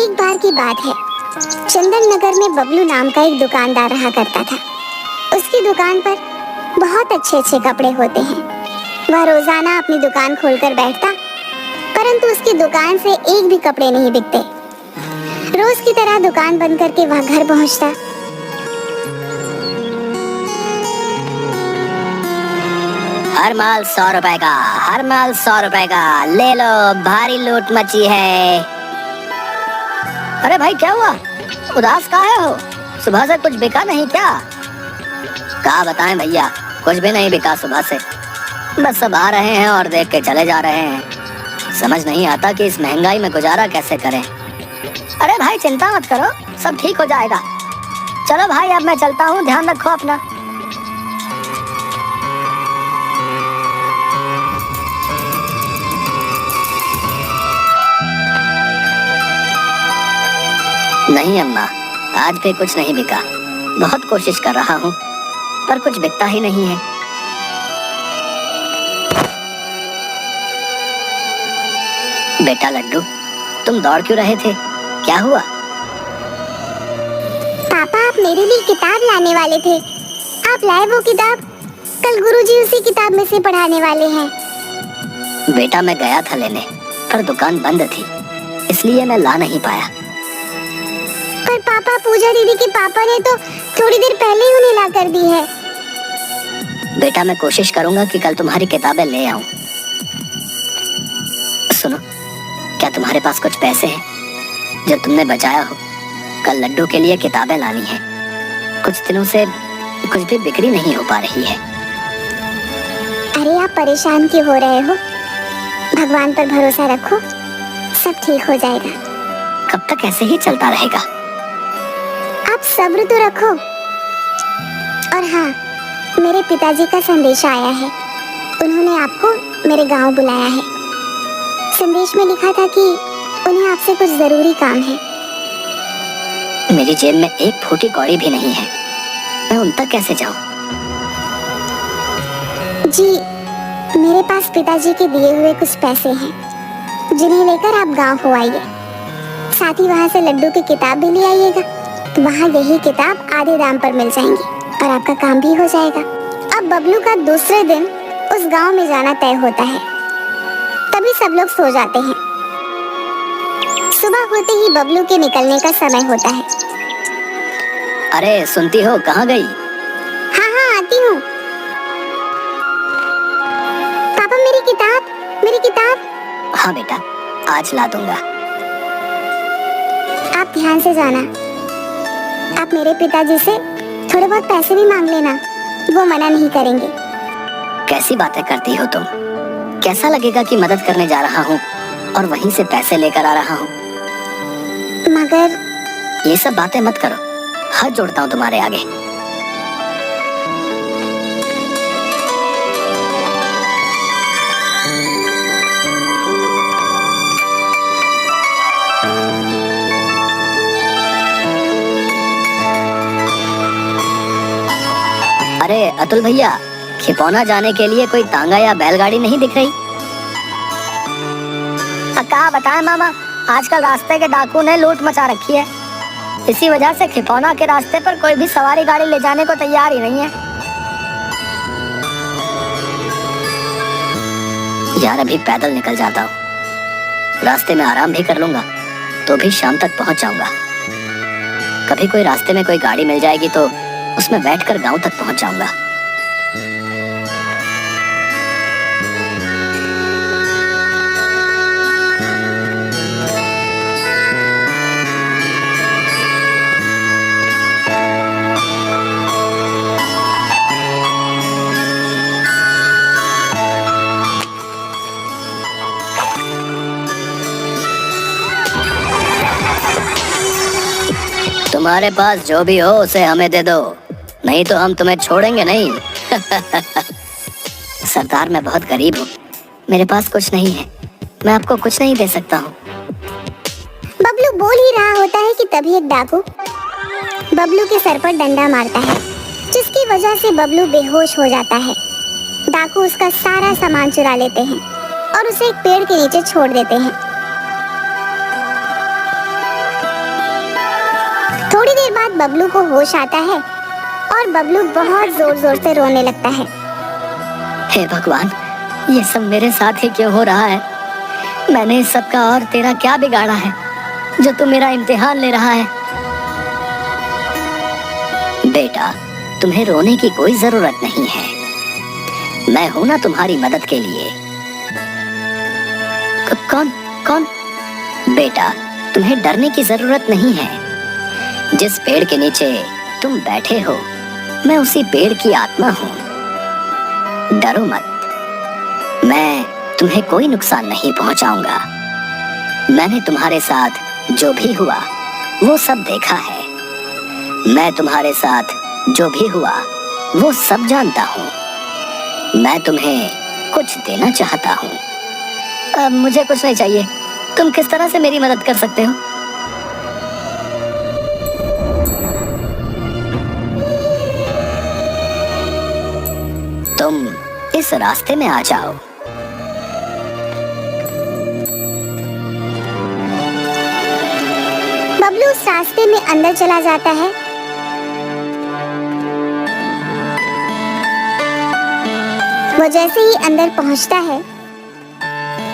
एक बार की बात है, चंदन नगर में बबलू नाम का एक दुकानदार रहा करता था। उसकी दुकान पर बहुत अच्छे अच्छे कपड़े होते हैं। वह रोजाना अपनी दुकान खोलकर बैठता, परंतु उसकी दुकान से एक भी कपड़े नहीं बिकते। रोज की तरह दुकान बंद करके वह घर पहुंचता। हर माल 100 रुपए का, हर माल 100 रुपए का, ले लो, भारी लूट मची है। अरे भाई क्या हुआ, उदास काहे हो? सुबह से कुछ बिका नहीं क्या? क्या बताएं भैया, कुछ भी नहीं बिका सुबह से। बस सब आ रहे हैं और देख के चले जा रहे हैं। समझ नहीं आता कि इस महंगाई में गुजारा कैसे करें। अरे भाई चिंता मत करो, सब ठीक हो जाएगा। चलो भाई अब मैं चलता हूँ, ध्यान रखो अपना। नहीं अम्मा, आज भी कुछ नहीं बिका। बहुत कोशिश कर रहा हूँ पर कुछ बिकता ही नहीं है। बेटा लड्डू, तुम दौड़ क्यों रहे थे, क्या हुआ? पापा, आप मेरे लिए किताब लाने वाले थे। आप लाए वो किताब? कल गुरुजी उसी किताब में से पढ़ाने वाले हैं। बेटा मैं गया था लेने, पर दुकान बंद थी, इसलिए मैं ला नहीं पाया। पर पापा, पूजा दीदी के पापा ने तो थोड़ी देर पहले ही उन्हें ला कर दी है। बेटा मैं कोशिश करूंगा कि कल तुम्हारी किताबें ले आऊं। सुनो, क्या तुम्हारे पास कुछ पैसे हैं जो तुमने बचाया हो? कल लड्डू के लिए किताबें लानी है। कुछ दिनों से कुछ भी बिक्री नहीं हो पा रही है। अरे आप परेशान क्यों हो रहे हो? भगवान पर भरोसा रखो, सब ठीक हो जाएगा। कब तक ऐसे ही चलता रहेगा? आप सब्र तो रखो। और हाँ, मेरे पिताजी का संदेश आया है। उन्होंने आपको मेरे गांव बुलाया है। संदेश में लिखा था कि उन्हें आपसे कुछ जरूरी काम है। मेरी जेब में एक फूटी कौड़ी भी नहीं है, मैं उन तक कैसे जाऊं? जी, मेरे पास पिताजी के दिए हुए कुछ पैसे हैं, जिन्हें लेकर आप गांव हो आइए। साथ ही वहां से लड्डू की किताब भी ले आइएगा। वहाँ यही किताब आधे दाम पर मिल जाएंगी और आपका काम भी हो जाएगा। अब बबलू का दूसरे दिन उस गांव में जाना तय होता है। तभी सब लोग सो जाते हैं। सुबह होते ही बबलू के निकलने का समय होता है। अरे सुनती हो, कहाँ गई? हाँ हाँ, आती हूँ। पापा, मेरी किताब, मेरी किताब। हाँ बेटा, आज ला दूंगा। आप ध्यान से जाना। आप मेरे पिताजी से थोड़े बहुत पैसे भी मांग लेना, वो मना नहीं करेंगे। कैसी बातें करती हो तुम? कैसा लगेगा कि मदद करने जा रहा हूँ और वहीं से पैसे लेकर आ रहा हूँ? मगर ये सब बातें मत करो, हाथ जोड़ता हूँ तुम्हारे आगे। अरे अतुल भैया, खिपौना जाने के लिए कोई तांगा या बैलगाड़ी नहीं दिख रही? क्या बताएं मामा, आजकल रास्ते के डाकू ने लूट मचा रखी है। इसी वजह से खिपौना के रास्ते पर कोई भी सवारी गाड़ी ले जाने को तैयार ही नहीं है। यार अभी पैदल निकल जाता हूँ, रास्ते में आराम भी कर लूंगा तो भी शाम तक पहुंच जाऊंगा। कभी कोई रास्ते में कोई गाड़ी मिल जाएगी तो उसमें बैठकर गांव तक पहुंच जाऊंगा। तुम्हारे पास जो भी हो उसे हमें दे दो, नहीं तो हम तुम्हें छोड़ेंगे नहीं। सरदार मैं बहुत गरीब हूँ, मेरे पास कुछ नहीं है, मैं आपको कुछ नहीं दे सकता हूँ। बबलू बोल ही रहा होता है कि तभी एक डाकू बबलू के सर पर डंडा मारता है, जिसकी वजह से बबलू बेहोश हो जाता है। डाकू उसका सारा सामान चुरा लेते हैं और उसे एक पेड़ के नीचे छोड़ देते हैं। बबलू को होश आता है और बबलू बहुत जोर जोर से रोने लगता है। हे भगवान, ये सब मेरे साथ ही क्यों हो रहा है? मैंने इस सब का और तेरा क्या बिगाड़ा है जो तू मेरा इम्तिहान ले रहा है? बेटा, तुम्हें रोने की कोई जरूरत नहीं है। मैं हूं ना तुम्हारी मदद के लिए। कौन कौन? बेटा, तुम्हें डरने की जरूरत नहीं है। जिस पेड़ के नीचे तुम बैठे हो, मैं उसी पेड़ की आत्मा हूं। डरो मत, मैं तुम्हें कोई नुकसान नहीं पहुंचाऊंगा। मैंने तुम्हारे साथ जो भी हुआ वो सब देखा है। मैं तुम्हारे साथ जो भी हुआ वो सब जानता हूँ। मैं तुम्हें कुछ देना चाहता हूँ। अब मुझे कुछ नहीं चाहिए। तुम किस तरह से मेरी मदद कर सकते हो? तुम इस रास्ते में आ जाओ। बबलू उस रास्ते में अंदर चला जाता है। वो जैसे ही अंदर पहुंचता है,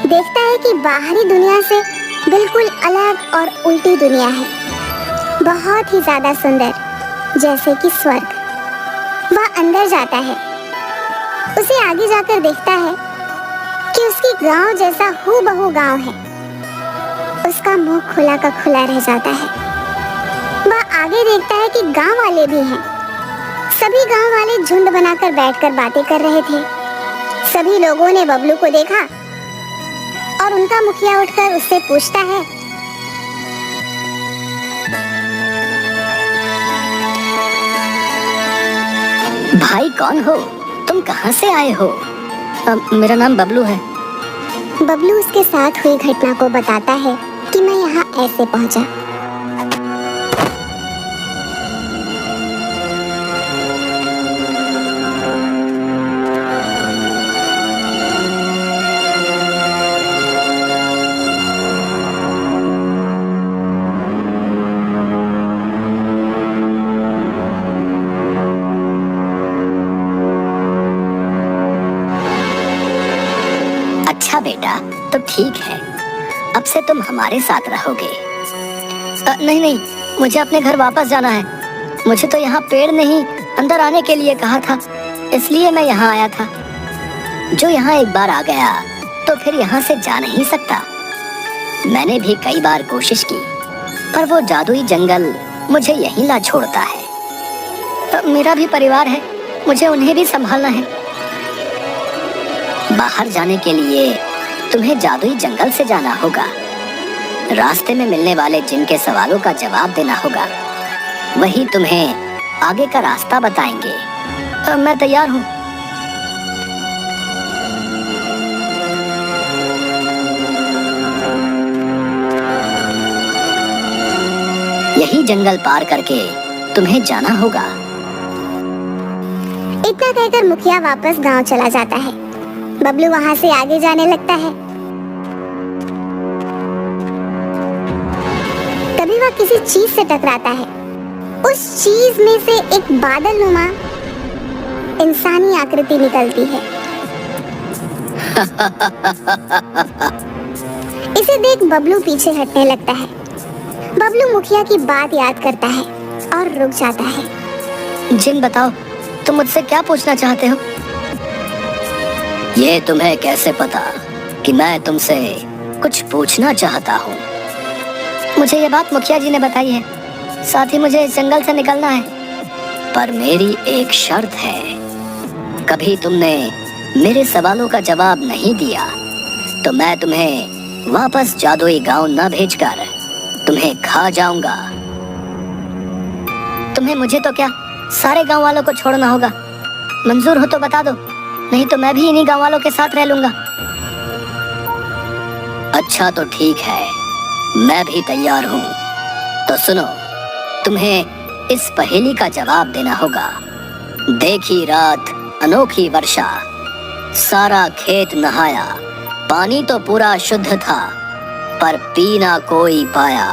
देखता है कि बाहरी दुनिया से बिल्कुल अलग और उल्टी दुनिया है, बहुत ही ज्यादा सुंदर, जैसे कि स्वर्ग। वह अंदर जाता है। उसे आगे जाकर देखता है कि उसकी गांव जैसा हूबहू गांव है। उसका मुंह खुला का खुला रह जाता है। वह आगे देखता है कि गांव वाले भी हैं। सभी गांव वाले झुंड बनाकर बैठकर बातें कर रहे थे। सभी लोगों ने बबलू को देखा और उनका मुखिया उठकर उससे पूछता है, भाई कौन हो? तुम कहाँ से आए हो? मेरा नाम बबलू है। बबलू उसके साथ हुई घटना को बताता है कि मैं यहाँ ऐसे पहुँचा। अच्छा बेटा, तो ठीक है, अब से तुम हमारे साथ रहोगे। नहीं नहीं, मुझे अपने घर वापस जाना है। मुझे तो यहाँ पेड़ ने ही अंदर आने के लिए कहा था, इसलिए मैं यहाँ आया था। जो यहाँ एक बार आ गया तो फिर यहाँ से जा नहीं सकता। मैंने भी कई बार कोशिश की, पर वो जादुई जंगल मुझे यहीं ला छोड़ता है। मेरा भी परिवार है, मुझे उन्हें भी संभालना है। बाहर जाने के लिए तुम्हें जादुई जंगल से जाना होगा। रास्ते में मिलने वाले जिन के सवालों का जवाब देना होगा, वही तुम्हें आगे का रास्ता बताएंगे। मैं तैयार हूँ। यही जंगल पार करके तुम्हें जाना होगा। इतना कहकर मुखिया वापस गांव चला जाता है। बबलू वहां से आगे जाने लगता है। तभी वह किसी चीज से टकराता है। उस चीज में से एक बादलनुमा इंसानी आकृति निकलती है। इसे देख बबलू पीछे हटने लगता है। बबलू मुखिया की बात याद करता है और रुक जाता है। जिन बताओ, तुम मुझसे क्या पूछना चाहते हो? ये तुम्हें कैसे पता कि मैं तुमसे कुछ पूछना चाहता हूँ? मुझे ये बात मुखिया जी ने बताई है, साथ ही मुझे इस जंगल से निकलना है। पर मेरी एक शर्त है, कभी तुमने मेरे सवालों का जवाब नहीं दिया तो मैं तुम्हें वापस जादुई गांव न भेजकर तुम्हें खा जाऊंगा। तुम्हें मुझे तो क्या, सारे गांव वालों को छोड़ना होगा। मंजूर हो तो बता दो, नहीं तो मैं भी इन्हीं गांव वालों के साथ रह लूंगा। अच्छा तो ठीक है, मैं भी तैयार हूँ। तो सुनो, तुम्हें इस पहेली का जवाब देना होगा। देखी रात अनोखी वर्षा, सारा खेत नहाया, पानी तो पूरा शुद्ध था पर पीना कोई पाया।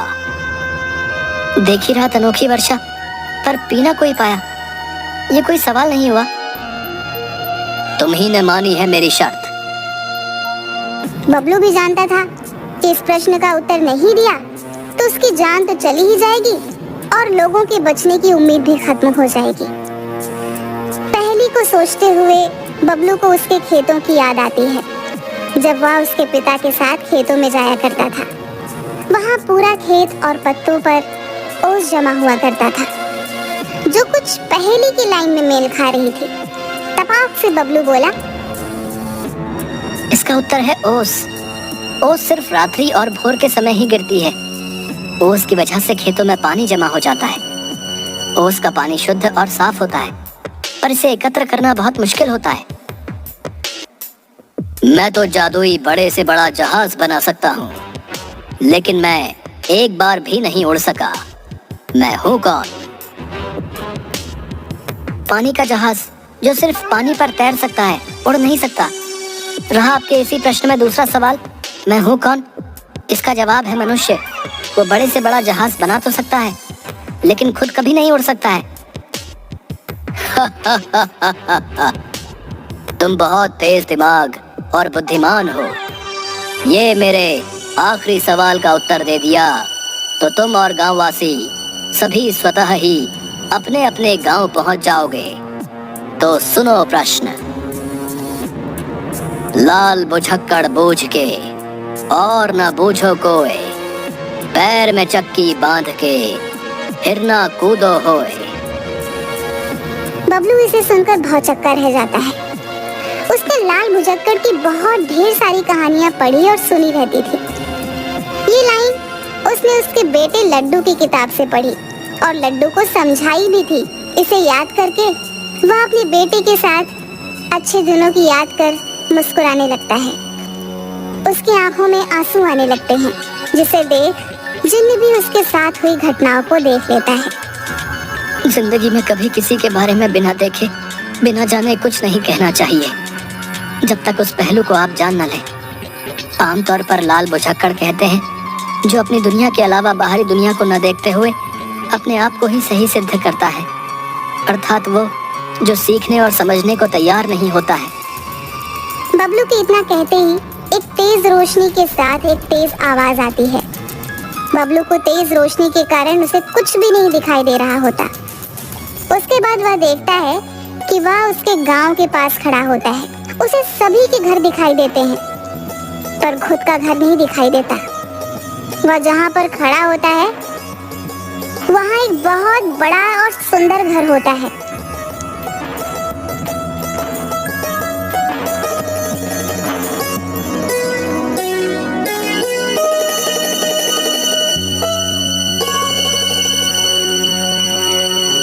देखी रात अनोखी वर्षा, पर पी ना कोई पाया। ये कोई सवाल नहीं हुआ। तुम ही ने मानी है मेरी शर्त। बबलू भी जानता था कि इस प्रश्न का उत्तर नहीं दिया तो उसकी जान तो चली ही जाएगी और लोगों के बचने की उम्मीद भी खत्म हो जाएगी। पहेली को सोचते हुए बबलू को उसके खेतों की याद आती है, जब वह उसके पिता के साथ खेतों में जाया करता था। वहाँ पूरा खेत और पत्तों पर ओस जमा हुआ करता था, जो कुछ पहेली की लाइन में मेल खा रही थी। तपाक से बबलू बोला, इसका उत्तर है ओस। ओस सिर्फ रात्रि और भोर के समय ही गिरती है। ओस की वजह से खेतों में पानी जमा हो जाता है। ओस का पानी शुद्ध और साफ होता है, पर इसे एकत्र करना बहुत मुश्किल होता है। मैं तो जादुई बड़े से बड़ा जहाज बना सकता हूँ, लेकिन मैं एक बार भी नहीं उड़ सका। मैं हूँ कौन? पानी का जहाज जो सिर्फ पानी पर तैर सकता है, उड़ नहीं सकता। रहा आपके इसी प्रश्न में दूसरा सवाल, मैं हूँ कौन? इसका जवाब है मनुष्य। वो बड़े से बड़ा जहाज बना तो सकता है, लेकिन खुद कभी नहीं उड़ सकता है। तुम बहुत तेज दिमाग और बुद्धिमान हो। ये मेरे आखिरी सवाल का उत्तर दे दिया तो तुम और गांववासी सभी स्वतः ही अपने अपने गांव पहुंच जाओगे। तो सुनो प्रश्न। लाल बुझक्कड़ बूझ के और न बूझो कोई, पैर में चक्की बांध के हिरना कूदो होए। बबलू इसे सुनकर भौचक्का रह जाता है। उसने लाल बुझक्कड़ की बहुत ढेर सारी कहानियां पढ़ी और सुनी रहती थी। ये लाइन उसने उसके बेटे लड्डू की किताब से पढ़ी और लड्डू को समझाई भी थी। इसे याद करके वह अपने बेटे के साथ अच्छे दिनों की याद कर मुस्कुराने लगता है। उसकी आंखों में आंसू आने लगते हैं, जिसे देख जिन्न भी उसके साथ हुई घटनाओं को देख लेता है। जिंदगी में कभी किसी के बारे में बिना देखे बिना जाने कुछ नहीं कहना चाहिए, जब तक उस पहलू को आप जान न लें। आमतौर पर लाल बुझक्कड़ कहते हैं जो अपनी दुनिया के अलावा बाहरी दुनिया को न देखते हुए अपने आप को ही सही सिद्ध करता है, अर्थात वो जो सीखने और समझने को तैयार नहीं होता है। बबलू के इतना कहते ही एक तेज रोशनी के साथ एक तेज आवाज आती है। बबलू को तेज रोशनी के कारण उसे कुछ भी नहीं दिखाई दे रहा होता। उसके बाद वह देखता है कि वह उसके गांव के पास खड़ा होता है। उसे सभी के घर दिखाई देते हैं, पर खुद का घर नहीं दिखाई देता। वह जहाँ पर खड़ा होता है वहाँ एक बहुत बड़ा और सुंदर घर होता है।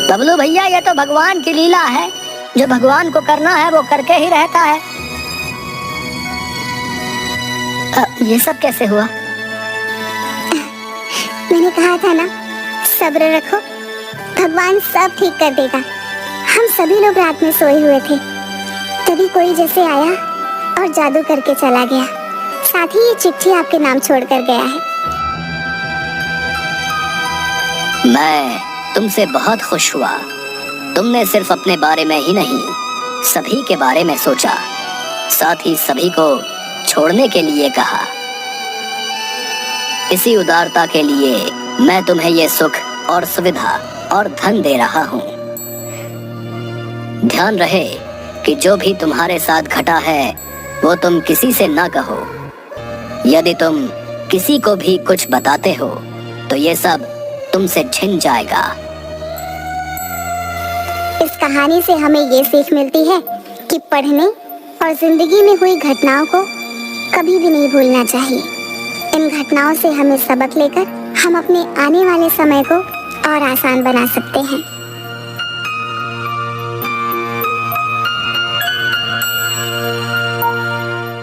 बबलू भैया, ये तो भगवान की लीला है। जो भगवान को करना है वो करके ही रहता है। ये सब कैसे हुआ? मैंने कहा था ना, सब्र रखो, भगवान सब ठीक कर देगा। हम सभी लोग रात में सोए हुए थे, तभी कोई जैसे आया और जादू करके चला गया। साथ ही ये चिट्ठी आपके नाम छोड़कर गया है। मैं तुमसे बहुत खुश हुआ। तुमने सिर्फ अपने बारे में ही नहीं, सभी के बारे में सोचा, साथ ही सभी को छोड़ने के लिए कहा। इसी उदारता के लिए मैं तुम्हें ये सुख और सुविधा और धन दे रहा हूँ। ध्यान रहे कि जो भी तुम्हारे साथ घटा है वो तुम किसी से ना कहो। यदि तुम किसी को भी कुछ बताते हो तो ये सब तुमसे छिन जाएगा। इस कहानी से हमें ये सीख मिलती है कि पढ़ने और जिंदगी में हुई घटनाओं को कभी भी नहीं भूलना चाहिए। इन घटनाओं से हमें सबक लेकर हम अपने आने वाले समय को और आसान बना सकते हैं।